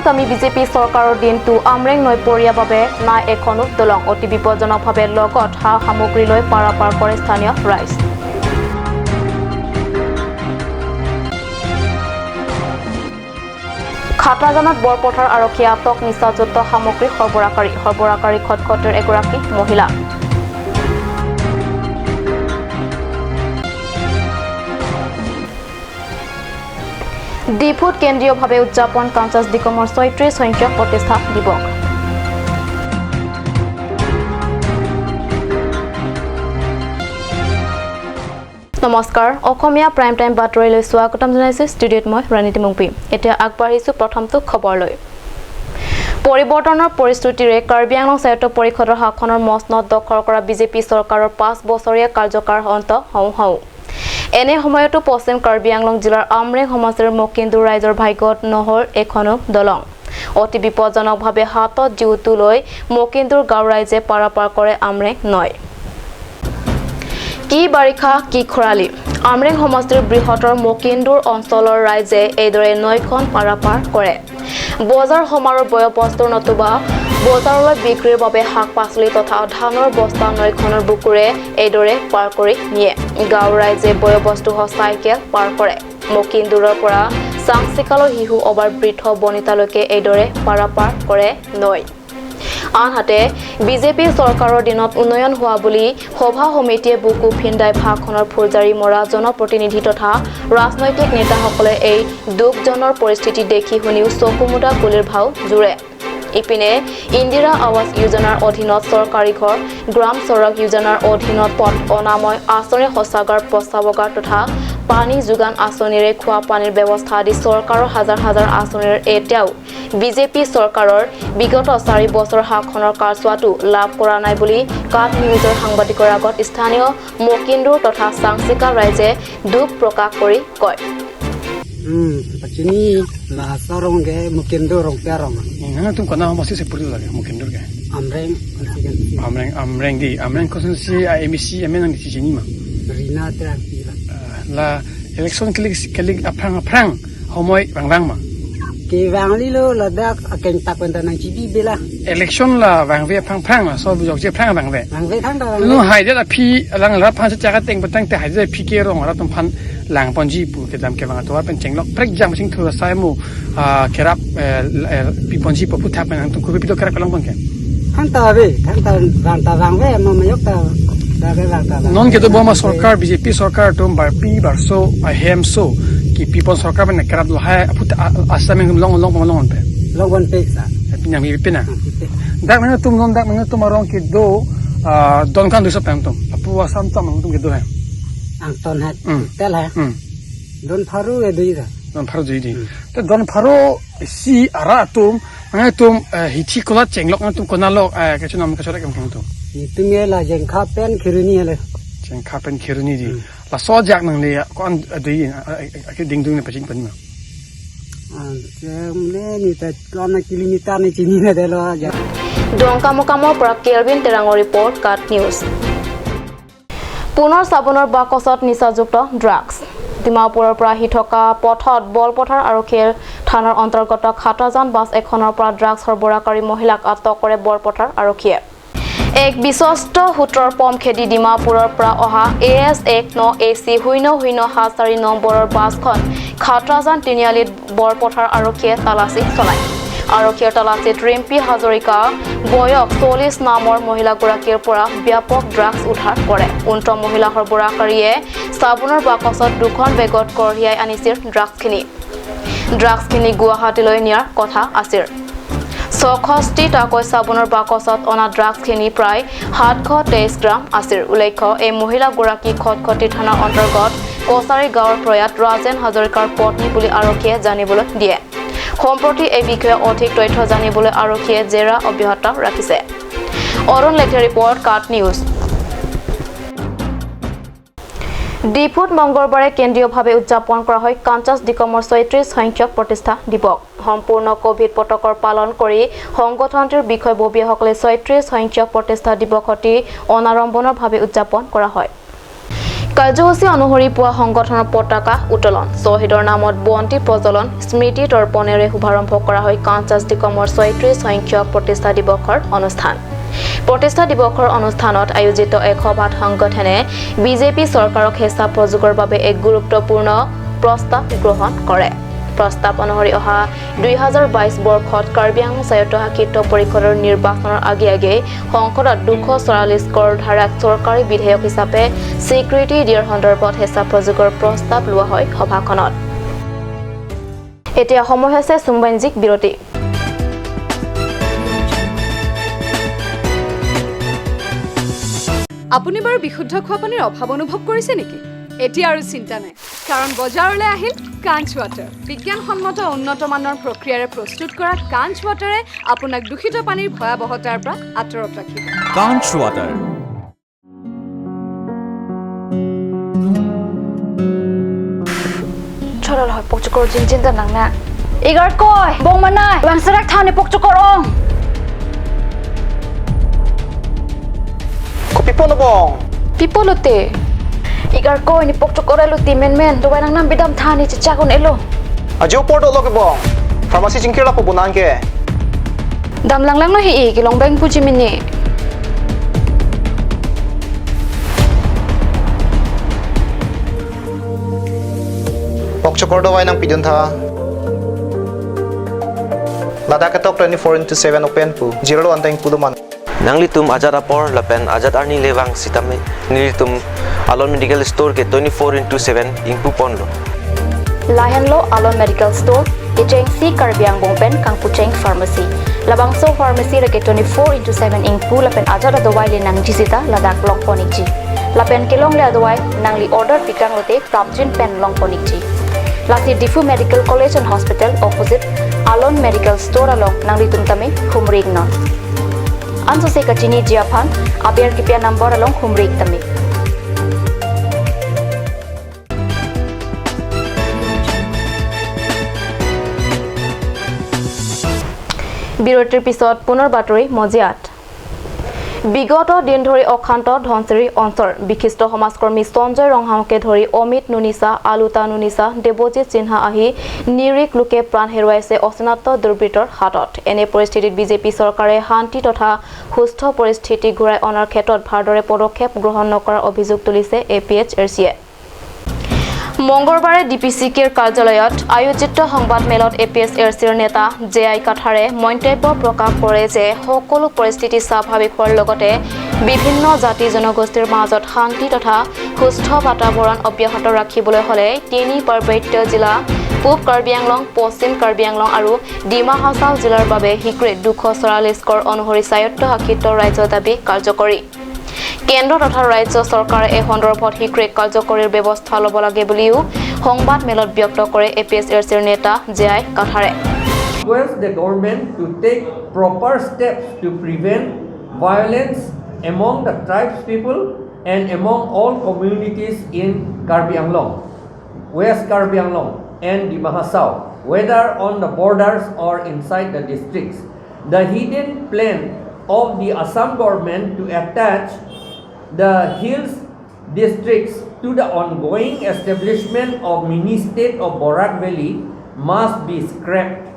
কামি বিজেপি চৰকাৰৰ দিনটো আমৰেং নৈ পৰিয়া বাবে নাই এখনো দলং অতি বিপদজনকভাৱে লগত হা সামগ্ৰী লৈ পাৰাপাৰ কৰে স্থানীয় ৰাইজ খাটাজানত বৰপথাৰ আৰক্ষী আটক নিচাযুক্ত সামগ্ৰী সৰবৰাহকাৰী খটখটিৰ এগৰাকী মহিলা ডিফুত কেন্দ্ৰীয়ভাৱে উদযাপন 50 ডিকমৰ 36 সংখ্যক প্ৰতিষ্ঠা দিৱস নমস্কাৰ অসমীয়া প্ৰাইম টাইম বাতৰিলৈ স্বাগতম জনাইছো ষ্টুডিঅ'ত মই ৰাণীতি মুংপি এতিয়া আগবাঢ়িছো প্ৰথমটো খবৰলৈ পৰিৱৰ্তনৰ পৰিস্থিতিৰে কাৰ্বি আংলং স্বায়ত্ত পৰিষদৰ শাসনৰ মসনদ দখল কৰা বিজেপি চৰকাৰৰ 5 বছৰীয়া কাৰ্যকাল অন্ত হওঁ এনে সময়তো পশ্চিম কাৰ্বি আংলং জিলাৰ আমৰেং সমষ্টিৰ মকিন্দুৰ ৰাইজৰ ভাগ্যত নহল এখনো দলং অতি বিপদজনকভাৱে হাতত জিউটো লৈ মকিন্দুৰ গাঁও ৰাইজে পাৰাপাৰ কৰে আমৰেং নয় কি বাৰিষা কি খৰালি আমৰেং সমষ্টিৰ বৃহত্তৰ মকিন্দুৰ অঞ্চলৰ ৰাইজে এইদৰে নৈখন পাৰাপাৰ কৰে বজাৰ সমাৰোহ বয়বস্তুৰ নতুবা বজাৰলৈ বিক্ৰীৰ বাবে শাক-পাচলি তথা ধানৰ বস্তা নৈখনৰ বুকুৰে এইদৰে পাৰ কৰি নিয়ে গাঁৱৰ ৰাইজে বয়বস্তু চাইকেল পাৰ কৰে মকিন্দুৰৰ পৰা চাংচিকালৰ শিশু অবাৰ বৃদ্ধ বনিতালৈকে এইদৰে পাৰাপাৰ কৰে নৈ আনহাতে বিজেপি চৰকাৰৰ দিনত উন্নয়ন হোৱা বুলি সভা সমিতিয়ে বুকু ফিন্দাই ভাষণৰ ফুলজাৰি মৰা জনপ্ৰতিনিধি তথা ৰাজনৈতিক নেতাসকলে এই দুখজনৰ পৰিস্থিতি দেখি শুনিও চকুমুদা কুলিৰ ভাও জুৰে ইপিনে ইন্দিৰা আৱাস যোজনাৰ অধীনত চৰকাৰী ঘৰ গ্ৰাম চড়ক যোজনাৰ অধীনত পথ অনাময় আঁচনি শৌচাগাৰ প্ৰস্ৰাৱগাৰ তথা পানী যোগান আঁচনিৰে খোৱা পানীৰ ব্যৱস্থা আদি চৰকাৰৰ হাজাৰ হাজাৰ আঁচনিৰ এতিয়াও বিজেপি চৰকাৰৰ বিগত 4 বছৰ শাসনৰ কাৰ্যটো লাভ কৰা নাই বুলি কাট নিউজৰ সাংবাদিকৰ আগত স্থানীয় মকিন্দুৰ তথা চাংচিকা ৰাইজে দুখ প্ৰকাশ কৰি কয় Pacini la sarong ke Mukindur rong perong. Nana tum kana masih seperti lagi Mukindur ke? Amreng di konsensi AMC emang di sini mah. Rina terakhir. La election klik aprang homoi bang mah. Ke bang lilo la dak akan takkan tanang cibi bela. Election la bang ve aprang lah so bujok je aprang bang ve. Bang ve thang dah. Lu hai dia la pi lang la pan secara teng petang teh hai dia pi ke rong la tum pan lang ponji pu ke dam ke bang tu pen cenglok prek jam sing tu saya mu kerap pi ponji pu tap nang tum ku pi do kerap lang pon ke. Thang ta bang ve mau mayok ta. Non kita bawa सरकार BJP सरकार tu pi barso hem so ki people सरकार ben kerap lo hai aput Assamese long pe. Long pe sa. Yang mi pina. Dak mana tum marong ki do don kan du sa pem tum. Apu asam tam tum ki do hai. Ang ton hat tel hai. Don pharu e dui sa. Don pharu di. Te don pharu si ara tum mana tum hichi kola cenglok tum konalo ke chunam ke chora kem tum. Itu ni lah jengkap pen kiruni le. Jengkap pen kiruni di. La sojak nang le ko an dui ke ding dung ne pacing pen ma. Ni ta lona kilometer ni chini ne de lo ja. ডংকামকামৰ পৰা kelvin তেৰাঙৰ report কাট news পুনৰ সাবনৰ বাকচত নিচাযুক্ত drugs ডিমাপুৰৰ পৰা আহি থকা পথত বলপথাৰ আৰক্ষীৰ থানাৰ অন্তৰ্গত খাটাজান বাছ এখনৰ পৰা ড্ৰাগছ সৰবৰাহকাৰী মহিলাক আটক কৰে বলপথাৰ আৰক্ষীয়ে এক বিশ্বস্ত সূত্ৰৰ পম খেদি ডিমাপুৰৰ পৰা অহা AS19 AC 0074 নম্বৰৰ বাছখন খাটাজান তিনিআলিত বৰপথাৰ আৰক্ষীয়ে তালাচী চলায় আৰক্ষীৰ তালাচীত ৰিম্পি হাজৰিকা বয়স 40 নামৰ মহিলাগৰাকীৰ পৰা ব্যাপক ড্ৰাগছ উদ্ধাৰ কৰে উন্নত মহিলা সৰবৰাহকাৰীয়ে সাবুনৰ বাকচত দুখন বেগত কঢ়িয়াই আনিছিল ড্ৰাগছখিনি গুৱাহাটীলৈ নিয়াৰ কথা আছিল 66 টাকৈ সাবুনৰ বাকচত অনা ড্ৰাগছখিনি প্ৰায় 723 গ্ৰাম আছিল উল্লেখ্য এই মহিলাগৰাকী খটখটি থানাৰ অন্তৰ্গত কোচাৰী গাঁৱৰ প্ৰয়াত ৰাজেন হাজৰিকাৰ পত্নী বুলি আৰক্ষীয়ে জানিবলৈ দিয়ে সম্প্ৰতি এই বিষয়ে অধিক তথ্য জানিবলৈ আৰক্ষীয়ে জেৰা অব্যাহত ৰাখিছে অৰুণ লেথিৰ ৰিপৰ্ট কাট নিউজ ডিফুত মঙ্গলবাৰে কেন্দ্ৰীয়ভাৱে উদযাপন কৰা হয় 50 ডিকমৰ 36 সংখ্যক প্ৰতিষ্ঠা দিৱস সম্পূৰ্ণ কোভিড প্ৰটকৰ পালন কৰি সংগঠনটোৰ বিষয়ববীয়াসকলে 36 সংখ্যক প্ৰতিষ্ঠা দিৱস অতি অনাৰম্বৰভাৱে উদযাপন কৰা হয় কাৰ্যসূচী অনুসৰি পুৱা সংগঠনৰ পতাকা উত্তোলন শ্বহীদৰ নামত বন্তি প্ৰজ্বলন স্মৃতি তৰ্পণেৰে শুভাৰম্ভ কৰা হয় 50 দিকমৰ 36 সংখ্যক প্ৰতিষ্ঠা দিৱসৰ অনুষ্ঠান প্ৰতিষ্ঠা দিৱসৰ অনুষ্ঠানত আয়োজিত এক সভাত সংগঠনে বিজেপি চৰকাৰক হেঁচা প্ৰযোগৰ বাবে এক গুৰুত্বপূৰ্ণ প্ৰস্তাৱ গ্ৰহণ কৰে প্ৰস্তাৱ অনুসৰি অহা 2022 বৰ্ষত কাৰ্বি আংলং স্বায়ত্তশাসিত পৰিষদৰ নিৰ্বাচনৰ আগে সংসদত 244 কৰ ধাৰাক চৰকাৰী বিধেয়ক হিচাপে স্বীকৃতি দিয়াৰ সন্দৰ্ভত হেঁচা প্ৰযোগৰ প্ৰস্তাৱ লোৱা হয় সভাখনত এতিয়া সময় হৈছে চুম্বাঞ্জিক বিৰতি আপুনি বাৰু বিশুদ্ধ খোৱা পানীৰ অভাৱ অনুভৱ কৰিছে নেকি এতিয়া আৰু চিন্তা নাই কাৰণ বজাৰলৈ আহিল কাঞ্চ ৱাটাৰ বিজ্ঞানসন্মত উন্নত মানৰ প্ৰক্ৰিয়াৰে প্ৰস্তুত কৰা কাঞ্চ ৱাটাৰে আপোনাক দূষিত পানীৰ ভয়াৱহতাৰ পৰা আঁতৰত ৰাখিব কাঞ্চ ৱাটাৰ চৰল হয় পকচকৰ জিনজিনটা নাংনা ইগাৰ কয় বং মানাই বাংসৰাক থানে পকচকৰ অং পিপলতে igar ko ni pokchok orelo timen men do banang nam bidam thani chicha kon elo ajo pordo lo ke bong pharmacy jingkir la pubunan ke dam lang lang no hi ki long bang puji mini pokchok ordo wai nang pidun tha lada ka tok 24/7 open pu zero anteng puduman Nanglitum ajat apor lapen ajat arni lewang sitame nilitum alon medical store ke 24/7 ingpu ponlo Lion Lo Alon Medical Store Icheng Si Karbiang Bongpen Kang Pucheng Pharmacy Labang So Pharmacy reke 24/7 ingpu lapen ajat adawai le nang jisita ladak long ponikji lapen kilong le adawai nang li order pikang lote prapjin pen long ponikji Lasi Difu Medical College and Hospital opposite Alon Medical Store along nang litum tame humring non Anso se kachini jiaphan abiar kipia number along humrik tami বিৰতিৰ পিছত পুনৰ বাতৰি মজিয়াত বিগত দিন ধৰি অখান্ত ধনচিৰি অঞ্চল বিশিষ্ট সমাজকৰ্মী সঞ্জয় ৰংহামকে ধৰি অমিত নুনিসা আলুতা নুনিসা দেৱজিৎ সিনহা আহি নিৰিক লোকে প্ৰাণ হেৰুৱাইছে অচিনাক্ত দুৰ্বৃত্তৰ হাতত এনে পৰিস্থিতিত বিজেপি চৰকাৰে শান্তি তথা সুস্থ পৰিস্থিতি ঘূৰাই অনাৰ ক্ষেত্ৰত ভাৰদৰে পদক্ষেপ গ্ৰহণ নকৰাৰ অভিযোগ তুলিছে এপিএইচআৰচিয়ে মঙ্গলবাৰে ডিপিচিকেৰ কাৰ্যালয়ত আয়োজিত সংবাদ মেলত এপিএইচআৰচিৰ নেতা জেআই কাঠাৰে মন্তব্য প্ৰকাশ কৰে যে সকলো পৰিস্থিতি স্বাভাৱিক হোৱাৰ লগতে বিভিন্ন জাতি জনগোষ্ঠীৰ মাজত শান্তি তথা সুস্থ বাতাবৰণ অব্যাহত ৰাখিবলৈ হলে তিনি পাৰ্বত্য জিলা পূব কাৰ্বি আংলং পশ্চিম কাৰ্বি আংলং আৰু ডিমা হাছাও জিলাৰ বাবে স্বীকৃত 244 কৰ অনুসৰি স্বায়ত্তশাসিত ৰাজ্য দাবী কাৰ্যকৰী কেন্দ্ৰ তথা ৰাজ্য চৰকাৰে এই সন্দৰ্ভত স্বীকৃত কাৰ্যকৰীৰ ব্যৱস্থা ল'ব লাগে বুলিও সংবাদ মেলত ব্যক্ত কৰে এপিএইচআৰচিৰ নেতা JI কাঠাৰে Request the government to take proper steps to prevent violence among the tribes people and among all communities in Karbi Anglong, West Karbi Anglong and Dima Hasao, whether on the borders or inside the districts. The hidden plan of the Assam government to attach the hills districts to the ongoing establishment of mini-state of Borak Valley must be scrapped.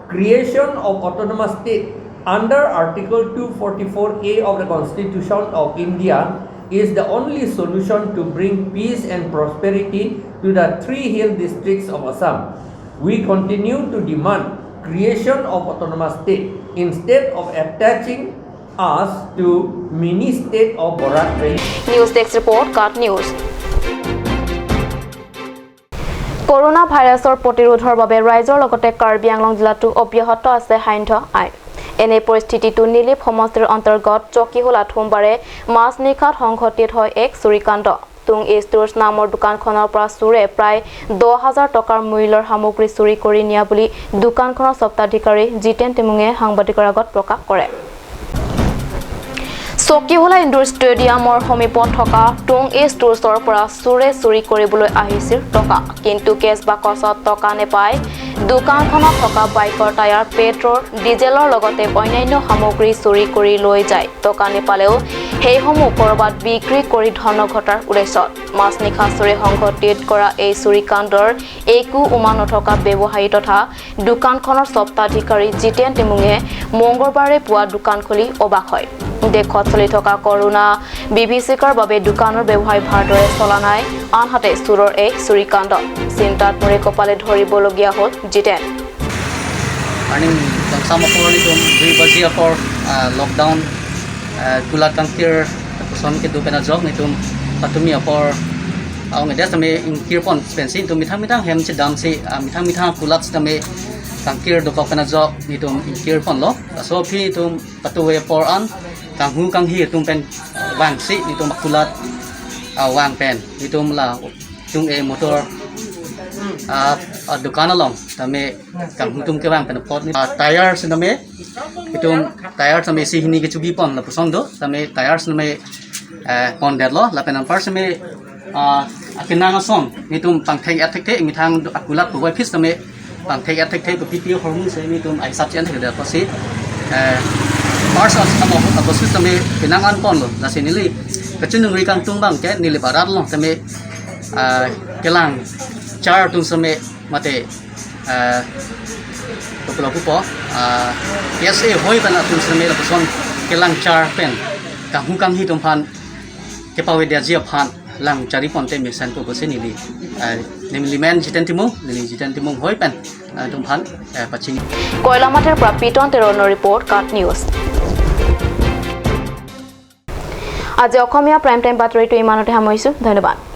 Creation of autonomous state under Article 244A of the Constitution of India is the only solution to bring peace and prosperity to the three hill districts of Assam. We continue to demand creation of autonomous state instead of attaching us to mini state of Borak Valley. News Desk report Cut News Corona ভাইৰাছৰ প্ৰতিৰোধৰ বাবে ৰাজ্যৰ লগতে কাৰ্বি আংলং জিলাতো অব্যাহত আছে সান্ধ্য আইন এনে পৰিস্থিতিটো নিলিপ সমষ্টিৰ অন্তৰ্গত চকিহোলাত সোমবাৰে মাছ নিশাত সংঘটিত হয় এক চুৰিকাণ্ড তুং ষ্টোৰ্ছ নামৰ দোকানখনৰ পৰা চুৰে প্ৰায় 10,000 টকাৰ মূল্যৰ সামগ্ৰী চুৰি কৰি নিয়া বুলি দোকানখনৰ স্বত্বাধিকাৰী জিতেন টেমুঙে সাংবাদিকৰ আগত প্ৰকাশ কৰে চকিহোলা ইনডোৰ ষ্টেডিয়ামৰ সমীপত থকা টুং ষ্টোৰ্ছৰ পৰা চুৰে চুৰি কৰিবলৈ আহিছিল টকা কিন্তু কেছ বাকচত টকা নেপাই দোকানখনত থকা বাইকৰ টায়াৰ পেট্ৰল ডিজেলৰ লগতে অন্যান্য সামগ্ৰী চুৰি কৰি লৈ যায় দোকানী পালেও সেইসমূহ কৰবাত বিক্ৰী কৰি ধন ঘটাৰ উদ্দেশ্যত মাজনিশা চুৰি সংঘটিত কৰা এই চুৰিকাণ্ডৰ একো উমান নথকা ব্যৱসায়ী তথা দোকানখনৰ স্বত্বাধিকাৰী জিতেন টিমুঙে মঙ্গলবাৰে পুৱা দোকান খুলি অবাক হয় দেশত চলি থকা কৰোনা বিভীষিকাৰ বাবে দোকানৰ ব্যৱসায় ভালদৰে চলা নাই আনহাতে চুৰৰ এই চুৰিকাণ্ড চিন্তাত মৰি কপালে ধৰিবলগীয়া হ'ল Jiten Morning, sama po nito bagi ako lockdown kulat kangkir puson ke do penajok nito patumi ako ang ngedes tame ingkir pon spensin to mitang hem che dam si mitang kulat tame kangkir do ko penajok nito ingkir pon lo so phi to patuwe por an kang hi tum pen wang si nito makulat wang pen nito la tung e motor dukan along tame kang hutum ke bang penapot ni tire siname itum tire tame si hini ke chugi pon la pusong do tame tire siname pon derlo la penan par same akinang song itum pangthek athek the mithang akulat ko wai phis tame pangthek athek the ko pp hormone se itum ai sap chen the ko si parts of some of the system pinangan pon lo la sinili kachin ngri kang tung bang ke nili barat lo tame kelang char tung some mate popular pupo PSA hoi bana tung some la puson kelang char pen kang hi tung phan ke pawe dia jia phan lang chari pon te mission ko ko senili nemli men jiten timung hoi pen tung phan paching কয়লামাটিৰ পৰা পিটন তেৰণৰ report কাট news আজি অসমীয়া prime time বাতৰিটো ইমানতে সামৰিছো ধন্যবাদ